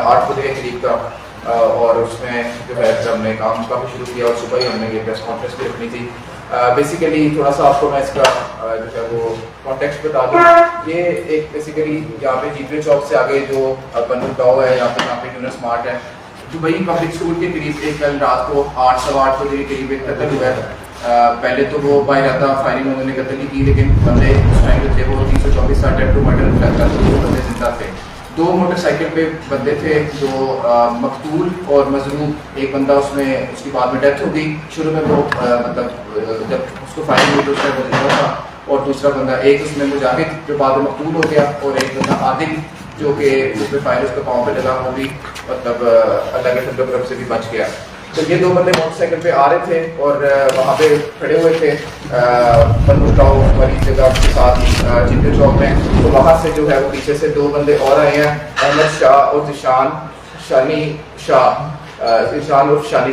8 بجے کے قریب کا، اور اس میں جو ہے ہم نے کام کافی شروع کیا اور صبح ہی ہم نے یہ پریس کانفرنس بھی رکھنی تھی. بیسیکلی تھوڑا سا آپ کو میں اس کا جو ہے وہ کانٹیکسٹ بتا دوں. یہ ایک بیسیکلی یہاں پہ جی پی چوک سے آگے جو بنو ٹاؤ ہے، یہاں پہ یونس مارٹ ہے، دبئی پبلک اسکول کے قریب ایک کل رات کو 8 بجے کے قریب ایک قتل ہوا ہے. پہلے تو وہ باہر فائرنگ انہوں نے قتل نہیں کی، لیکن بندے اس ٹائم جو تھے وہ 324 اٹیمپٹ ٹو مرڈر کرتا تھا. 2 بندے زندہ تھے. 2 موٹر سائیکل پہ بندے تھے جو مقتول اور مظلوم. ایک بندہ اس میں اس کی بعد میں ڈیتھ ہو گئی. شروع میں وہ مطلب جب اس کو فائرنگ ہوئی تو اس میں زندہ تھا، اور دوسرا بندہ ایک اس میں مجاہد جو بعد میں مقتول ہو گیا، اور ایک بندہ عادل جو کہ اس پہ فائر اس کے پاؤں پہ لگا، وہ بھی مطلب اللہ کے فضل و کرم سے بھی بچ گیا. تو یہ 2 بندے موٹر سائیکل پہ آ رہے تھے اور وہاں پہ کھڑے ہوئے تھے بنو ٹاؤ والی جگہ کے ساتھ جنگل چوک میں. تو وہاں سے جو ہے وہ پیچھے سے 2 بندے اور آئے ہیں، احمد شاہ اور ذیشان شانی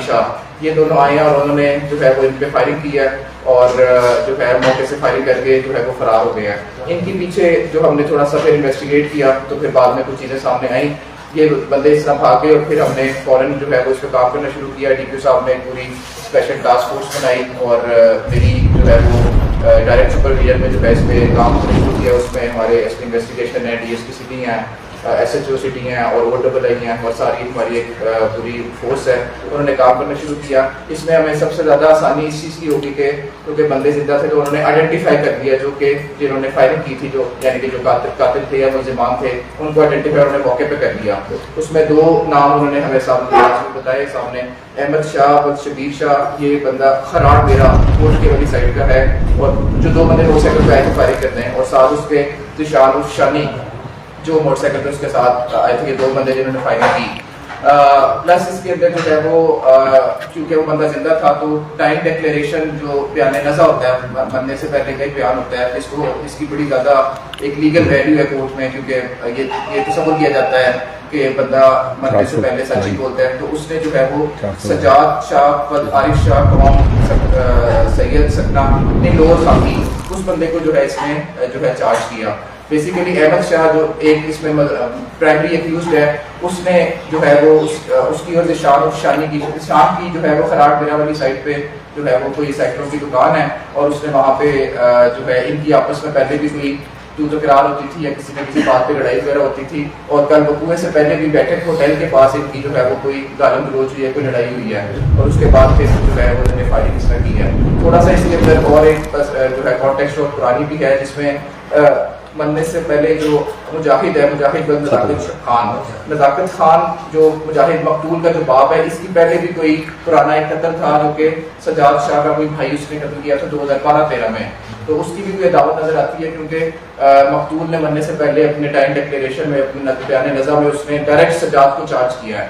شاہ. یہ دونوں آئے ہیں اور انہوں نے جو ہے وہ ان پہ فائرنگ کی ہے، اور جو ہے موقع سے فائرنگ کر کے جو ہے وہ فرار ہو گئے ہیں. ان کے پیچھے جو ہم نے تھوڑا سا پھر انویسٹیگیٹ کیا تو پھر بعد میں کچھ چیزیں سامنے آئیں. یہ بندے اس طرح بھاگ گئے اور پھر ہم نے فوراً جو ہے وہ اس پہ کام کرنا شروع کیا. ڈی پی صاحب نے پوری اسپیشل ٹاسک فورس بنائی اور میری جو ہے وہ ڈائریکٹ سپرویژن میں جو ہے اس پہ کام کرنا شروع کیا. اس میں ہمارے ایس پی انویسٹیگیشن ہے، ڈی ایس پی سٹی ہیں، ایس ایچ او سٹی ہیں اور او ڈبل آئی ہیں، اور ساری ہماری ایک پوری فورس ہے. انہوں نے کام کرنا شروع کیا. اس میں ہمیں سب سے زیادہ آسانی اس چیز کی ہوگی کہ کیونکہ بندے زندہ تھے تو انہوں نے آئیڈینٹیفائی کر دیا جو کہ جنہوں نے فائرنگ کی تھی، جو یعنی کہ جو قاتل تھے یا ملزمان تھے، ان کو آئیڈینٹیفائی انہوں نے موقع پہ کر لیا. اس میں 2 نام انہوں نے ہمیں سامنے بتائے سامنے، احمد شاہ اور شبیر شاہ. یہ بندہ خراڑ میرا کوٹ کے والی سائڈ کا ہے، اور جو 2 بندے موٹر سائیکل پہ آئے تھے فائرنگ کرنے ہیں، اور ساتھ اس کے ذیشان شانی جو موٹر سائیکل پہ اس کے ساتھ آئے تھے. یہ 2 بندے جنہوں نے فائرنگ کی. پلس اس کے اندر جو ہے وہ کیونکہ وہ بندہ زندہ تھا تو ٹائم ڈیکلیریشن جو بیان نزا ہوتا ہے، مرنے سے پہلے کا ایک بیان ہوتا ہے، اس کی بڑی زیادہ ایک لیگل ویلیو ہے کورٹ میں، کیونکہ یہ تصور کیا جاتا ہے کہ بندہ مرنے سے پہلے سچ ہی بولتا ہے. تو اس نے جو ہے وہ سجاد شاہ، عارف شاہ، قوام سید سکنا، نیلور خاکی، اس بندے کو جو ہے اس نے جو ہے چارج کیا. بیسیکلی احمد شاہ جو ایک اس میں پرائمری ایکیوزڈ ہے، اس نے جو ہے وہ اس کی اور ذیشان شانی کی جو ہے وہ خراڑ میرا والی سائڈ پہ جو ہے وہ کوئی سیکٹروں کی دکان ہے، اور اس نے وہاں پہ جو ہے ان کی آپس میں پہلے بھی کوئی تو تکرار ہوتی تھی یا کسی نہ کسی بات پہ لڑائی وغیرہ ہوتی تھی، اور کل وقوع سے پہلے بھی بیٹھک ہوٹل کے پاس ان کی جو ہے وہ کوئی گالم گلوچ ہوئی ہے، کوئی لڑائی ہوئی ہے، اور اس کے بعد پھر جو ہے وہ انہوں نے فائرنگ اس طرح کی ہے. تھوڑا سا اس کے اندر اور ایک جو ہے کانٹیکسٹ اور پرانی بھی ہے، جس میں مرنے سے پہلے جو مجاہد ہے، مجاہد بن نزاکت خان جو مجاہد مقتول کا جو باپ ہے، اس کی پہلے بھی کوئی پرانا ایک قتل تھا جو کہ سجاد شاہ کا کوئی بھائی اس نے قتل کیا تھا 2012-13 میں. تو اس کی بھی کوئی عداوت نظر آتی ہے، کیونکہ مقتول نے مرنے سے پہلے اپنے ٹائم ڈیکلیریشن میں، اپنے بیان نزا میں اس نے ڈائریکٹ سجاد کو چارج کیا ہے.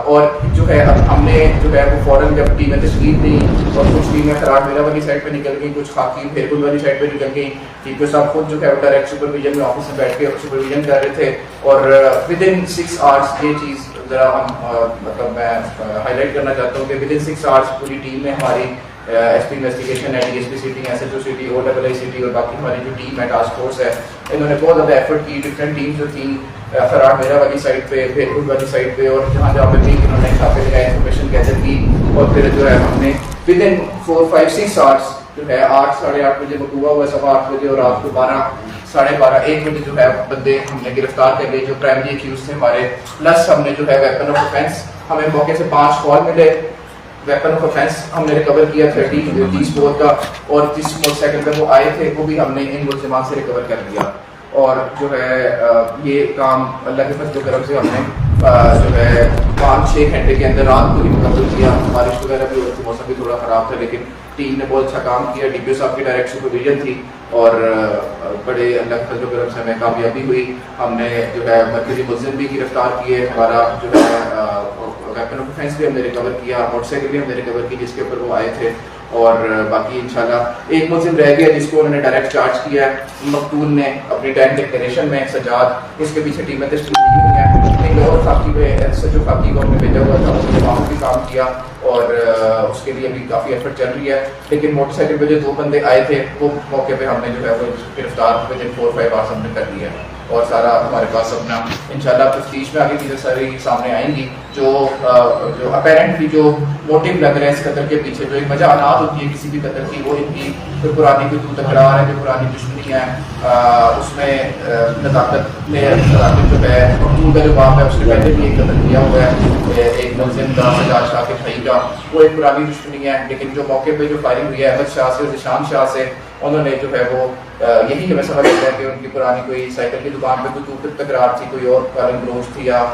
اور جو ہے ہم نے جو ہے وہ فوراً جب ٹیمیں تشکیل دی اور کچھ ٹیمیں خراڑ میرا والی سائڈ پہ نکل گئی، کچھ خاکی پھیرگل والی سائڈ پہ نکل گئی. ٹی پی صاحب خود جو ہے وہ ڈائریکٹ سپرویژن میں آفس میں بیٹھ کے سپرویژن کر رہے تھے، اور ود ان 6 آورس یہ چیز ذرا ہم مطلب میں ہائی لائٹ کرنا چاہتا ہوں کہ ود ان 6 آورس پوری ٹیم میں ہماری ایس پی انویسٹیگیشن ہے، D S P city, S H O city, O double I city, اور باقی ہماری جو ٹیم ہے ٹاسک فورس ہے، انہوں نے بہت زیادہ ایفرٹ کی. ڈفرینٹ ٹیم جو تھیں خراڑ میرا والی سائڈ پہ، بھیرپور والی سائڈ پہ، اور جہاں جہاں پہ بھی انہوں نے چھاپے لگائے، انفارمیشن گیدر کی، اور پھر جو ہے ہم نے ود ان 4-5-6 آورس جو ہے 8-8:30 بجے وقوع ہوا، 8:15 بجے، اور رات کو 12-12:30-1 بجے جو ہے بندے ہم نے گرفتار کر لیے جو پرائمری ایکیوز تھے ہمارے. پلس ہم نے جو ہے ویپن آف افینس، ہمیں موقع سے 5 کال ملے. ویپن آف افینس ہم نے ریکور کیا 30 بور کا، اور جس موٹر سائیکل پہ وہ آئے تھے وہ بھی ہم نے ان ملزمان سے ریکور کر لیا. اور جو ہے یہ کام اللہ کے فضل و کرم سے ہم نے جو ہے 5-6 گھنٹے کے اندر رات کو ہی مکمل کیا. بارش وغیرہ بھی ہوئی تھی، موسم بھی تھوڑا خراب تھا، لیکن ٹیم نے بہت اچھا کام کیا. ڈی پی او صاحب کی ڈائریکٹ سپرویژن تھی، اور بڑے اللہ کے فضل و کرم سے ہمیں کامیابی ہوئی. ہم نے جو ہے مرکزی ملزم بھی گرفتار کیے، ہمارا جو ہے ویپن آف ڈیفینس بھی ہم نے ریکور کیا، موٹر سائیکل بھی ہم نے ریکور کی جس کے اوپر وہ آئے تھے. اور باقی انشاءاللہ ایک ملزم رہ گیا جس کو انہوں نے ڈائریکٹ چارج کیا ہے. مقتول نے اپنی ٹائم ڈیکلیریشن میں سجاد، اس کے پیچھے ٹیمیں تشکیل دی ہوئی ہیں. اور خاکی میں سجو خاکی کو ہم نے بھیجا ہوا تھا، اس نے وہاں بھی کام کیا، اور اس کے لیے بھی کافی ایفرٹ چل رہی ہے. لیکن موٹر سائیکل پہ جو 2 بندے آئے تھے وہ موقع پہ ہم نے جو ہے وہ گرفتار ود ان 4-5 آورس ہم نے کر لیا ہے. اور سارا ہمارے پاس اپنا انشاءاللہ تفتیش میں آگے چیزیں ساری سامنے آئیں گی. جو اپیرنٹلی جو موٹیو لگ رہا ہے اس قتل کے پیچھے، جو ایک وجہات ہوتی ہے کسی بھی قتل کی، وہ ان کی جو پرانی کوئی تکرار ہے، جو پرانی دشمنی ہے، اس میں نزاکت میں جو ہے مقتول کا جو باپ ہے اس نے پہلے بھی ایک قتل کیا ہوا ہے ایک ملزم کا، سجاد شاہ کے بھائی کا، وہ ایک پرانی دشمنی ہے. لیکن جو موقع پہ جو فائرنگ ہوئی ہے احمد شاہ سے اور ذیشان شاہ سے، انہوں نے جو ہے وہ یہی ہمیں سمجھ آتا ہے کہ ان کی پرانی کوئی سائیکل کی دکان پہ کوئی تکرار تھی، کوئی اور گالم گلوچ تھی، یا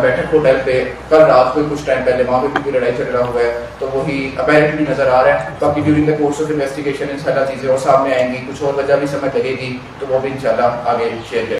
بیٹھک ہوٹل پہ کل رات کوئی کچھ ٹائم پہلے وہاں پہ بھی کوئی لڑائی جھگڑا ہوا ہے، تو وہی اپیرنٹلی نظر آ رہا ہے. باقی during the course of investigation ان شاء اللہ چیزیں اور سامنے آئیں گی، کچھ اور وجہ بھی سمجھ لگے گی تو وہ بھی انشاءاللہ آگے شیئر کریں.